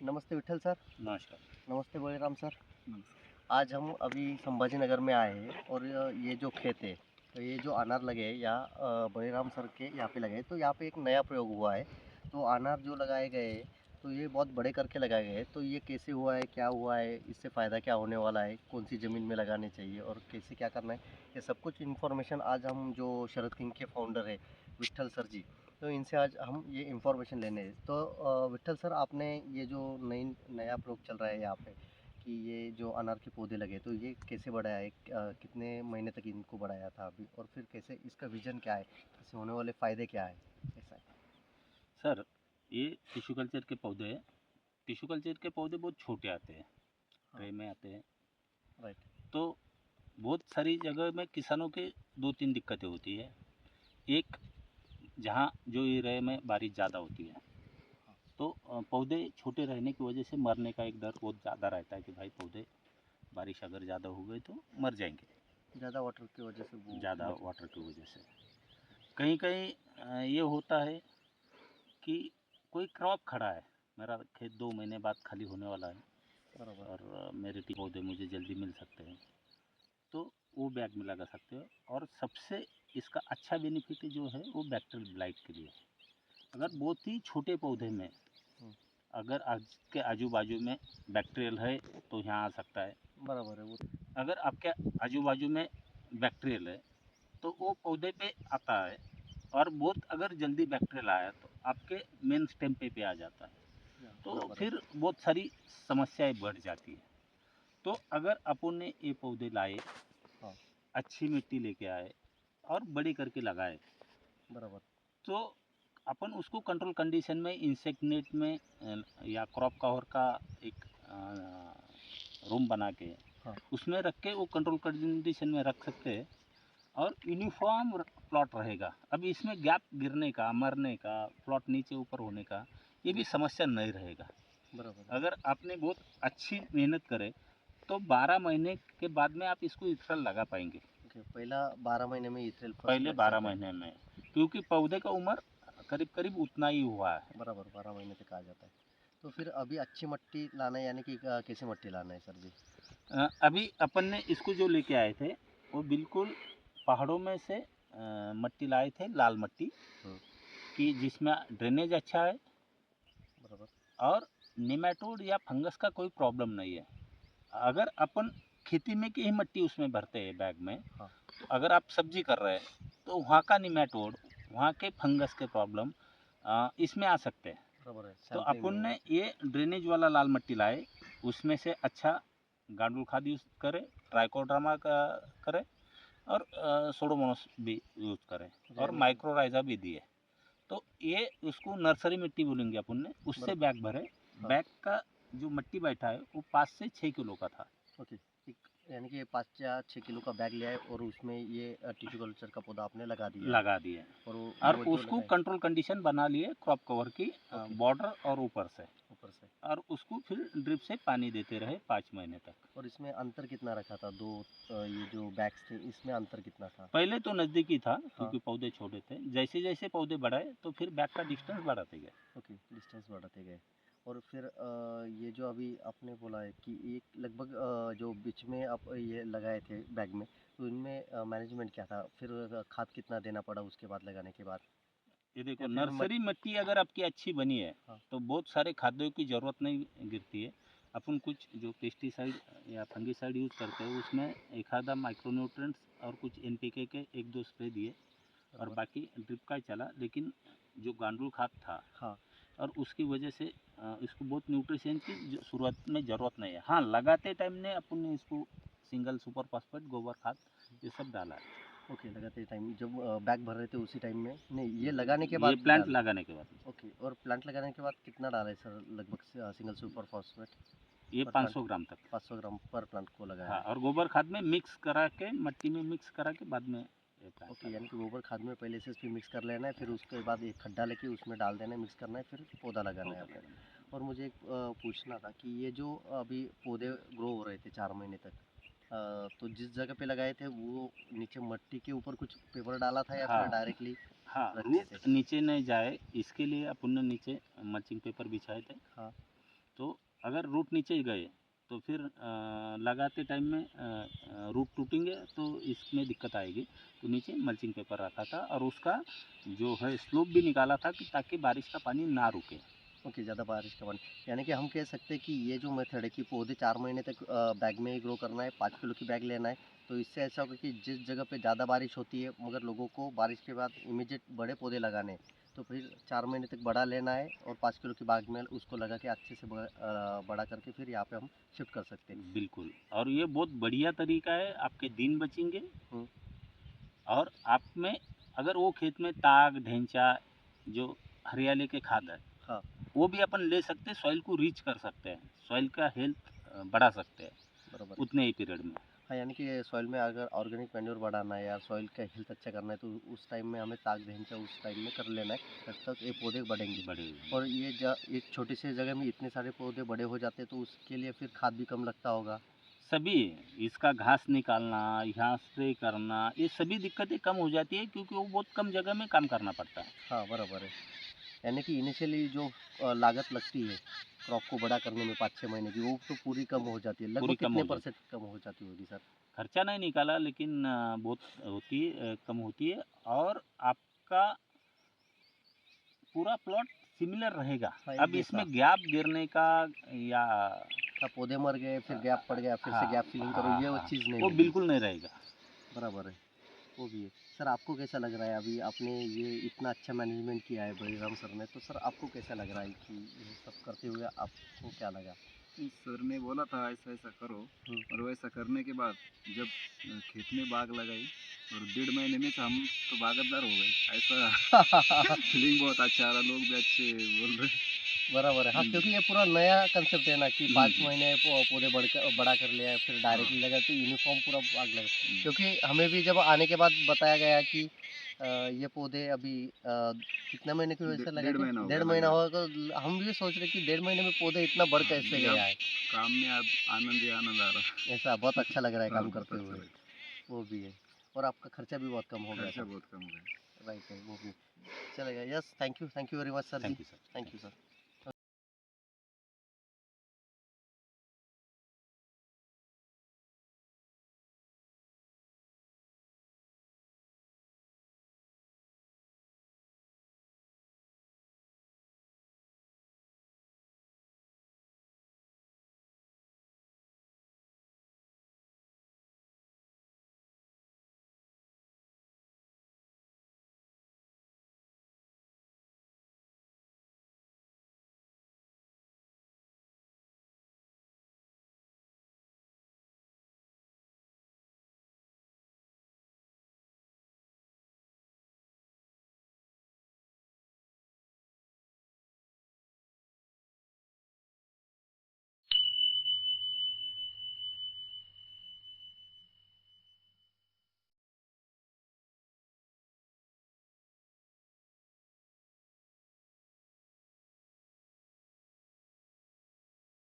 नमस्ते विठल सर। नमस्कार। नमस्ते बलराम सर। नमस्कार। आज हम अभी संभाजी नगर में आए हैं और ये जो खेत है, तो ये जो अनार लगे हैं या बलराम सर के यहाँ पे लगे हैं, तो यहाँ पे एक नया प्रयोग हुआ है। तो अनार जो लगाए गए हैं, तो ये बहुत बड़े करके लगाए गए हैं। तो ये कैसे हुआ है, क्या हुआ है, इससे फ़ायदा क्या होने वाला है, कौन सी ज़मीन में लगाने चाहिए और कैसे क्या करना है, ये सब कुछ इन्फॉर्मेशन आज हम जो शरद किंग के फाउंडर है विठल सर जी, तो इनसे आज हम ये इन्फॉर्मेशन लेने हैं। तो विठल सर, आपने ये जो नया प्रयोग चल रहा है यहाँ पे कि ये जो अनार के पौधे लगे, तो ये कैसे बढ़ाया है, कितने महीने तक इनको बढ़ाया था अभी, और फिर कैसे इसका विजन क्या है, इससे होने वाले फ़ायदे क्या है, ऐसा है। सर, ये टिश्यू कल्चर के पौधे हैं। टिश्यू कल्चर के पौधे बहुत छोटे आते हैं, हाँ। ट्रे में आते हैं। राइट। तो बहुत सारी जगह में किसानों के 2-3 दिक्कतें होती है। एक, जहाँ जो एरिया में बारिश ज़्यादा होती है, हाँ। तो पौधे छोटे रहने की वजह से मरने का एक डर बहुत ज़्यादा रहता है कि भाई पौधे बारिश अगर ज़्यादा हो गई तो मर जाएंगे, ज़्यादा वाटर की वजह से वो ज़्यादा मर वाटर की वजह से। कहीं-कहीं ये होता है कि कोई क्रॉप खड़ा है, मेरा खेत 2 महीने बाद खाली होने वाला है बराबर। और मेरे टी पौधे मुझे जल्दी मिल सकते हैं, तो वो बैग में लगा सकते हो। और सबसे इसका अच्छा बेनिफिट जो है वो बैक्टीरियल ब्लाइट के लिए है। अगर बहुत ही छोटे पौधे में हम्म, अगर आपके आजू बाजू में बैक्टीरियल है तो यहाँ आ सकता है। बराबर है वो। अगर आपके आजू बाजू में बैक्टीरियल है तो वो पौधे पे आता है, और बहुत अगर जल्दी बैक्टीरियल आया तो आपके मेन स्टेम पे आ जाता है, तो बराबर है। फिर बहुत सारी समस्याएं बढ़ जाती है। तो अगर अपन ने ये पौधे लाए, हाँ। अच्छी मिट्टी लेके आए और बड़ी करके लगाए, बराबर। तो अपन उसको कंट्रोल कंडीशन में इंसेक्ट नेट में या क्रॉप कवर का एक रूम बना के हाँ। उसमें रख के वो कंट्रोल कंडीशन में रख सकते हैं, और यूनिफॉर्म प्लॉट रहेगा। अब इसमें गैप गिरने का, मरने का, प्लॉट नीचे ऊपर होने का ये भी समस्या नहीं रहेगा। बराबर है। अगर आपने बहुत अच्छी मेहनत करे तो 12 महीने के बाद में आप इसको इथरल लगा पाएंगे। ओके, पहला 12 महीने में इथरेल फर्स्ट पहले लग 12 जाता है। महीने में, क्योंकि पौधे का उम्र करीब करीब उतना ही हुआ है। बराबर, 12 महीने तक आ जाता है। तो फिर अभी अच्छी मिट्टी लाना है, यानी कि कैसे मिट्टी लाना है सर जी। अभी अपन ने इसको जो लेके आए थे वो बिल्कुल पहाड़ों में से मट्टी लाए थे, लाल मट्टी, हम्म। कि जिसमें ड्रेनेज अच्छा है बराबर। और निमेटोड या फंगस का कोई प्रॉब्लम नहीं है। अगर अपन खेती में की ही मिट्टी उसमें भरते हैं बैग में, हाँ। तो अगर आप सब्जी कर रहे हैं तो वहाँ का निमेटोड, वहाँ के फंगस के प्रॉब्लम इसमें आ सकते हैं। बराबर है, तो सैंपलिंग अपन में ने होना ये ड्रेनेज वाला लाल मिट्टी लाए, उसमें से अच्छा गांडुल खाद यूज़ करें, ट्राइकोड्रामा का करें, और सोडोमोनास भी यूज़ करें, चाहिए, और यानी कि। माइक्रोराइजा भी दिए। तो ये उसको नर्सरी मिट्टी बोलेंगे अपन ने, उससे बराबर। बैग भरे। हाँ। बैग का जो मिट्टी बैठा है वो 5 से 6 किलो का था। ओके। एक, यानी कि 5 या 6 किलो का बैग लिया है और उसमें ये टिश्यू कल्चर का पौधा आपने लगा दिया है। लगा दिए और और वो जो उसको लगा है। कंट्रोल कंडीशन बना लिए क्रॉप कवर की, ओके। बॉर्डर और ऊपर से, ऊपर से। और उसको फिर ड्रिप से पानी देते रहे 5 महीने तक। और इसमें अंतर कितना रखा था, दो ये जो बैग्स थे, इसमें अंतर कितना था। पहले तो नज़दीकी था हाँ। क्योंकि पौधे छोटे थे, जैसे जैसे पौधे बढ़ाए तो फिर बैग का डिस्टेंस बढ़ाते गए। ओके, डिस्टेंस बढ़ाते गए। और फिर ये जो अभी आपने बोला है कि एक लगभग जो बीच में आप ये लगाए थे बैग में, तो इनमें मैनेजमेंट क्या था, फिर खाद कितना देना पड़ा उसके बाद, लगाने के बाद, ये देखो, या फिर नर्सरी मिट्टी अगर आपकी अच्छी बनी है हाँ। तो बहुत सारे खाद्यों की ज़रूरत नहीं गिरती है। अपन कुछ जो पेस्टिसाइड या फंगिसाइड यूज़ करते हैं उसमें एक आधा माइक्रोन्यूट्रेंट्स और कुछ एनपीके के 1-2 स्प्रे दिए, और बराबर। बाकी ड्रिप का ही चला। लेकिन जो गांडुल खाद था, हाँ। और उसकी वजह से इसको बहुत न्यूट्रिशन की शुरुआत में ज़रूरत नहीं है। हाँ, लगाते टाइम ने अपन ने इसको सिंगल सुपर फॉस्फेट, गोबर खाद ये सब डाला है। ओके, लगाते टाइम जब बैग भर रहे थे उसी टाइम में, नहीं ये लगाने के ये बाद प्लांट डाल। लगाने के बाद ओके, और प्लांट लगाने के बाद कितना डाला है सर, लगभग सिंगल सुपर फॉस्फेट ये पर प्लांट। 500 ग्राम तक। 500 ग्राम पर प्लांट को लगाया हाँ, है। और गोबर खाद में मिक्स करा के, मट्टी में मिक्स करा के बाद में ये प्लांट ओके, यानी लगाना। कि गोबर खाद में पहले से इसमें मिक्स कर लेना है, फिर उसके बाद एक खड्डा लेके उसमें डाल देना है, मिक्स करना है, फिर पौधा लगाना है पौधा आपने। लगाना। और मुझे एक पूछना था कि ये जो अभी पौधे ग्रो हो रहे थे 4 महीने तक, तो जिस जगह पे लगाए थे वो नीचे मट्टी के ऊपर कुछ पेपर डाला था या फिर हाँ, डायरेक्टली हाँ, रख दिए थे। रूट नीचे नहीं जाए इसके लिए अपन ने नीचे मल्चिंग पेपर बिछाए थे। हाँ। तो अगर रूट नीचे गए तो फिर लगाते टाइम में रूट टूटेंगे तो इसमें दिक्कत आएगी। तो नीचे मल्चिंग पेपर रखा था और उसका जो है स्लोप भी निकाला था कि ताकि बारिश का पानी ना रुके। ओके, ज़्यादा बारिश का पानी, यानी कि हम कह सकते हैं कि ये जो मेथड है कि पौधे 4 महीने तक बैग में ही ग्रो करना है, 5 किलो की बैग लेना है, तो इससे ऐसा होगा कि जिस जगह पे ज़्यादा बारिश होती है मगर लोगों को बारिश के बाद इमीडिएट बड़े पौधे लगाने हैं, तो फिर 4 महीने तक बड़ा लेना है और 5 किलो की बैग में उसको लगा के अच्छे से बड़ा करके फिर यहाँ पे हम शिफ्ट कर सकते हैं। बिल्कुल, और ये बहुत बढ़िया तरीका है, आपके दिन बचेंगे हुँ। और आप में अगर वो खेत में ताग, ढेंचा जो हरियाली के खाद है, हाँ, वो भी अपन ले सकते हैं, सॉइल को रीच कर सकते हैं, सॉइल का हेल्थ बढ़ा सकते हैं बराबर। उतने ही पीरियड में। हाँ, यानी कि सॉइल में अगर ऑर्गेनिक मैन्योर बढ़ाना है या सॉइल का हेल्थ अच्छा करना है तो उस टाइम में हमें ताग ढेंचा उस टाइम में कर लेना है, तब तक ये पौधे बढ़ेंगे। बड़े हुए। और ये एक छोटी सी जगह में इतने सारे पौधे बड़े हो जाते हैं तो उसके लिए फिर खाद भी कम लगता होगा। सभी इसका घास निकालना, यहाँ स्प्रे करना, ये सभी दिक्कतें कम हो जाती है क्योंकि वो बहुत कम जगह में काम करना पड़ता है। हाँ, बराबर है। यानी कि इनिशियली जो लागत लगती है क्रॉप को बड़ा करने में 5-6 महीने की, वो तो पूरी कम हो जाती है। लगभग पूरी कम कितने हो जाती परसेंट कम हो जाती होगी सर? खर्चा नहीं निकाला लेकिन बहुत होती है, कम होती है और आपका पूरा प्लॉट सिमिलर रहेगा। हाँ, एक अब जैसा। इसमें गैप गिरने का या पौधे मर गए, फिर गैप पड़ गया, फिर से हाँ, गैप फिलिंग करो, हाँ, ये वो हाँ, चीज़ नहीं वो होगी। बिल्कुल नहीं रहेगा। बराबर है, वो भी है। सर आपको कैसा लग रहा है अभी आपने ये इतना अच्छा मैनेजमेंट किया है बलराम सर ने, तो सर आपको कैसा लग रहा है कि ये सब करते हुए आपको क्या लगा? सर ने बोला था ऐसा ऐसा करो, हुँ। और वैसा करने के बाद जब खेत में बाग लगाई और 1.5 महीने में हम तो बागतदार हो गए। ऐसा फीलिंग बहुत अच्छा आ रहा, लोग भी अच्छे बोल रहे। बराबर है। हाँ, क्योंकि ये पूरा नया कंसेप्ट है ना कि 5 जी। महीने पौधे बड़ा कर लिया है, फिर डायरेक्टली लगा तो यूनिफ़ॉर्म पूरा बाग लगा। क्योंकि हमें भी जब आने के बाद बताया गया कि ये पौधे अभी कितने महीने की वजह से लगे डेढ़ थे? महीना हो डेढ़ गया महीना लगा। हुआ तो हम भी सोच रहे कि डेढ़ महीने में पौधे इतना बढ़ हाँ, कैसे ये गया अब है? काम में अब आनंद ही आनंद आ रहा। ऐसा बहुत अच्छा लग रहा है हाँ, काम बहुत करते अच्छा हुए, लगा। वो भी है। और आपका खर्चा भी बहुत कम हो गया खर्चा था। बहुत कम हो गया। राइट है, वो भी। चलेगा, yes, thank you very much sir जी। Thank you sir. Thank you sir.